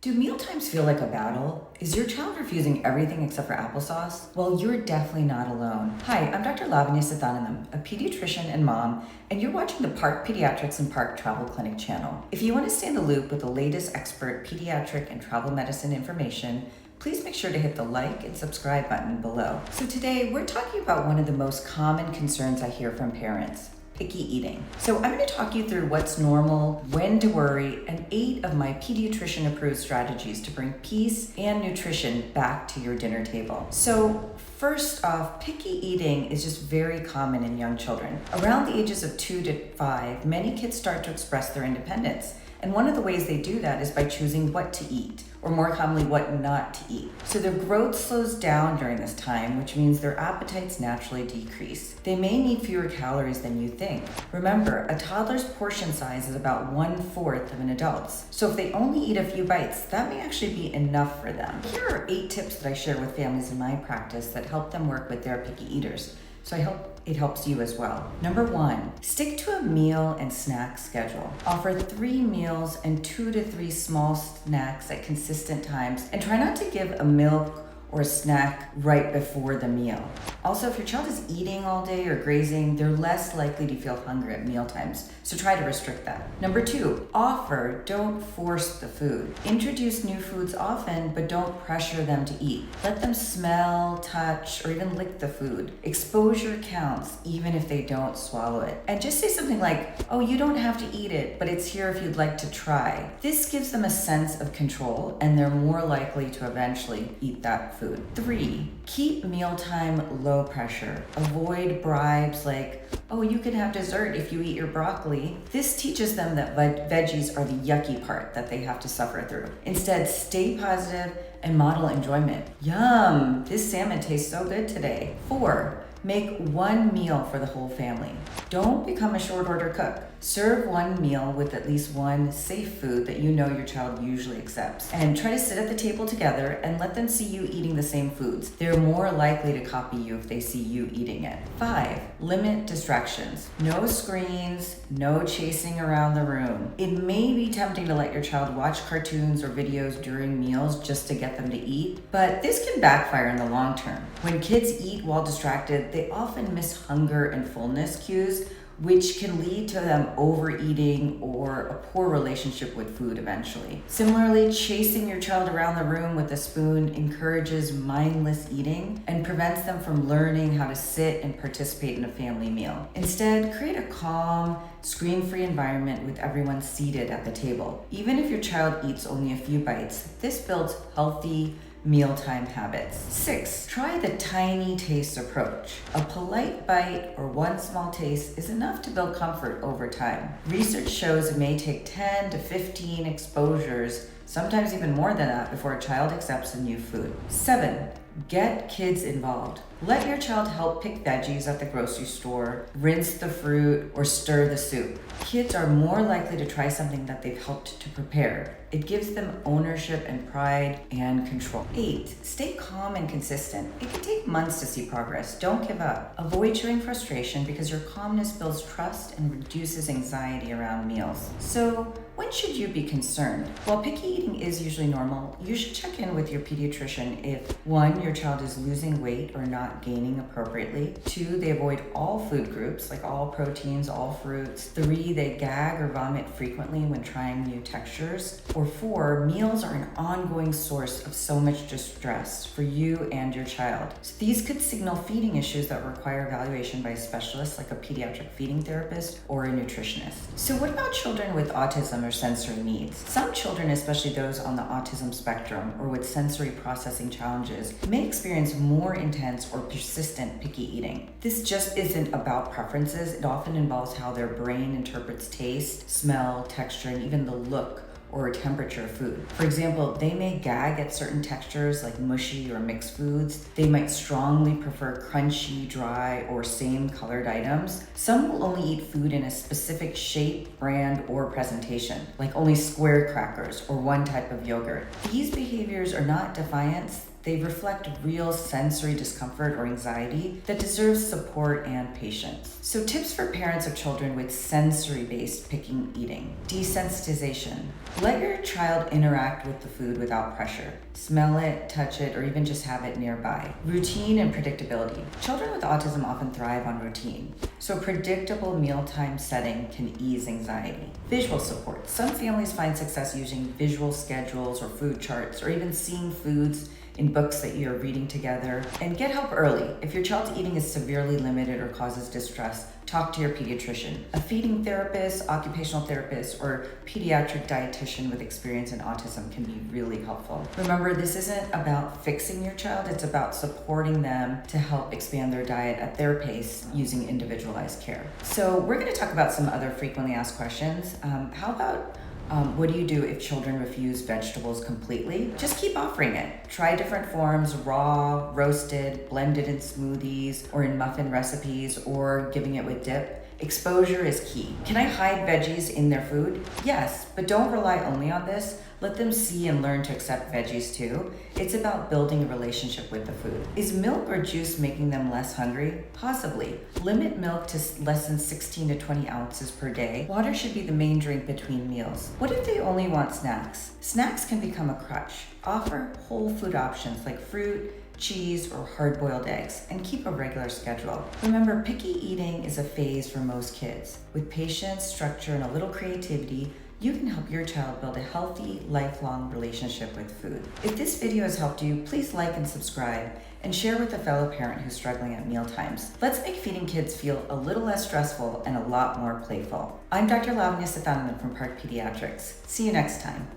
Do mealtimes feel like a battle? Is your child refusing everything except for applesauce? Well, you're definitely not alone. Hi, I'm Dr. Lavanya Sithanandam, a pediatrician and mom, and you're watching the Park Pediatrics and Park Travel Clinic channel. If you want to stay in the loop with the latest expert pediatric and travel medicine information, please make sure to hit the like and subscribe button below. So today, we're talking about one of the most common concerns I hear from parents: picky eating. So I'm going to talk you through what's normal, when to worry, and 8 of my pediatrician approved strategies to bring peace and nutrition back to your dinner table. So first off, picky eating is just very common in young children. Around the ages of 2 to 5, many kids start to express their independence. And one of the ways they do that is by choosing what to eat, or more commonly, what not to eat. So their growth slows down during this time, which means their appetites naturally decrease. They may need fewer calories than you think. Remember, a toddler's portion size is about 1/4 of an adult's. So if they only eat a few bites, that may actually be enough for them. Here are 8 tips that I share with families in my practice that help them work with their picky eaters. So I hope it helps you as well. Number 1, stick to a meal and snack schedule. Offer 3 meals and 2 to 3 small snacks at consistent times, and try not to give a milk or a snack right before the meal. Also, if your child is eating all day or grazing, they're less likely to feel hungry at meal times, so try to restrict that. Number 2, offer, don't force the food. Introduce new foods often, but don't pressure them to eat. Let them smell, touch, or even lick the food. Exposure counts, even if they don't swallow it. And just say something like, oh, you don't have to eat it, but it's here if you'd like to try. This gives them a sense of control, and they're more likely to eventually eat that food. 3, keep mealtime low pressure. Avoid bribes like, oh, you can have dessert if you eat your broccoli. This teaches them that veggies are the yucky part that they have to suffer through. Instead, stay positive and model enjoyment. Yum, this salmon tastes so good today. 4, make one meal for the whole family. Don't become a short order cook. Serve one meal with at least one safe food that you know your child usually accepts. And try to sit at the table together and let them see you eating the same foods. They're more likely to copy you if they see you eating it. 5, limit distractions. No screens, no chasing around the room. It may be tempting to let your child watch cartoons or videos during meals just to get them to eat, but this can backfire in the long term. When kids eat while distracted, they often miss hunger and fullness cues, which can lead to them overeating or a poor relationship with food eventually. Similarly, chasing your child around the room with a spoon encourages mindless eating and prevents them from learning how to sit and participate in a family meal. Instead, create a calm, screen-free environment with everyone seated at the table. Even if your child eats only a few bites, this builds healthy mealtime habits. 6, try the tiny taste approach. A polite bite or one small taste is enough to build comfort over time. Research shows it may take 10 to 15 exposures, sometimes even more than that, before a child accepts a new food. 7, get kids involved. Let your child help pick veggies at the grocery store, rinse the fruit, or stir the soup. Kids are more likely to try something that they've helped to prepare. It gives them ownership and pride and control. 8, stay calm and consistent. It can take months to see progress. Don't give up. Avoid showing frustration because your calmness builds trust and reduces anxiety around meals. So, when should you be concerned? While picky eating is usually normal, you should check in with your pediatrician if 1, your child is losing weight or not gaining appropriately. 2, they avoid all food groups, like all proteins, all fruits. 3, they gag or vomit frequently when trying new textures. Or 4, meals are an ongoing source of so much distress for you and your child. So these could signal feeding issues that require evaluation by a specialist like a pediatric feeding therapist or a nutritionist. So what about children with autism or sensory needs? Some children, especially those on the autism spectrum or with sensory processing challenges, may experience more intense or persistent picky eating. This just isn't about preferences. It often involves how their brain interprets taste, smell, texture, and even the look or temperature of food. For example, they may gag at certain textures like mushy or mixed foods. They might strongly prefer crunchy, dry, or same colored items. Some will only eat food in a specific shape, brand, or presentation, like only square crackers or one type of yogurt. These behaviors are not defiance. They reflect real sensory discomfort or anxiety that deserves support and patience. So tips for parents of children with sensory-based picking eating. Desensitization. Let your child interact with the food without pressure. Smell it, touch it, or even just have it nearby. Routine and predictability. Children with autism often thrive on routine, so a predictable mealtime setting can ease anxiety. Visual support. Some families find success using visual schedules or food charts, or even seeing foods in books that you're reading together. And get help early. If your child's eating is severely limited or causes distress, talk to your pediatrician. A feeding therapist, occupational therapist, or pediatric dietitian with experience in autism can be really helpful. Remember, this isn't about fixing your child, it's about supporting them to help expand their diet at their pace using individualized care. So we're going to talk about some other frequently asked questions. How about what do you do if children refuse vegetables completely? Just keep offering it. Try different forms, raw, roasted, blended in smoothies, or in muffin recipes, or giving it with dip. Exposure is key. Can I hide veggies in their food? Yes, but don't rely only on this. Let them see and learn to accept veggies too. It's about building a relationship with the food. Is milk or juice making them less hungry? Possibly. Limit milk to less than 16 to 20 ounces per day. Water should be the main drink between meals. What if they only want snacks? Snacks can become a crutch. Offer whole food options like fruit, cheese, or hard-boiled eggs, and keep a regular schedule. Remember, picky eating is a phase for most kids. With patience, structure, and a little creativity, you can help your child build a healthy, lifelong relationship with food. If this video has helped you, please like and subscribe, and share with a fellow parent who's struggling at mealtimes. Let's make feeding kids feel a little less stressful and a lot more playful. I'm Dr. Lavanya Sithanandam from Park Pediatrics. See you next time.